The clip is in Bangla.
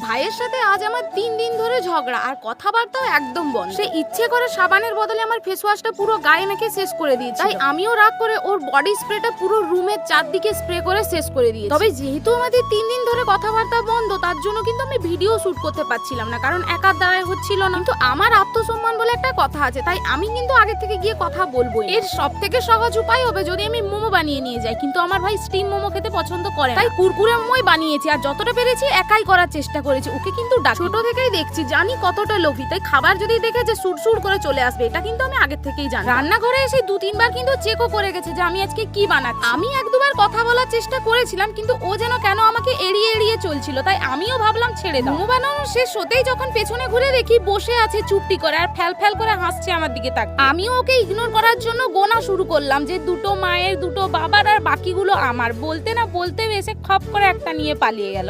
ভাইয়ের সাথে আজ আমার 3 দিন ধরে ঝগড়া, আর কথাবার্তাও একদম বন্ধ। সে ইচ্ছে করে সাবানের বদলে আমার ফেস ওয়াশটা পুরো গায়ে মেখে শেষ করে দিয়েছে, তাই আমিও রাগ করে ওর বডি স্প্রেটা পুরো রুমের চারদিকে স্প্রে করে শেষ করে দিয়েছি। তবে যেহেতু আমাদের 3 দিন ধরে কথাবার্তা বন্ধ, তার জন্য কিন্তু আমি ভিডিও শুট করতে পারছিলাম না, কারণ একার দ্বারাই হচ্ছিল না। কিন্তু আমার আত্মসম্মান বলে একটা কথা আছে, তাই আমি কিন্তু আগে থেকে গিয়ে কথা বলবো। এর সব থেকে সহজ উপায় হবে যদি আমি মোমো বানিয়ে নিয়ে যাই, কিন্তু আমার ভাই স্টিম মোমো খেতে পছন্দ করে, তাই কুরকুরে মোমোই বানিয়েছি, আর যতটা পেরেছি একাই করার চেষ্টা করেছি। ওকে কিন্তু ছোট থেকেই দেখছি, জানি কতটা লোভী, তাই খাবার যদি দেখে যে সুড়সুড় করে চলে আসবে, এটা কিন্তু আমি আগে থেকেই জানি। রান্নাঘরে এসে 2-3 বার কিন্তু চেকও করে গেছে যে আমি আজকে কি বানাচ্ছি। আমি 1-2 বার কথা বলার চেষ্টা করেছিলাম, কিন্তু ও যেন কেন আমাকে এড়িয়ে এড়িয়ে চলছিল, তাই আমিও ভাবলাম ছেড়ে দাও। মোমো বানানো শেষ হতেই যখন পেছনে ঘুরে দেখি বসে আছে চুপটি করে, আর ফ্যাল ফ্যাল করে হাসছে আমার দিকে তাক। আমিও ওকে ইগনোর করার জন্য গোনা শুরু করলাম যে 2টো মায়ের, 2টো বাবার, আর বাকিগুলো আমার। বলতে না বলতে এসে খপ করে একটা নিয়ে পালিয়ে গেল।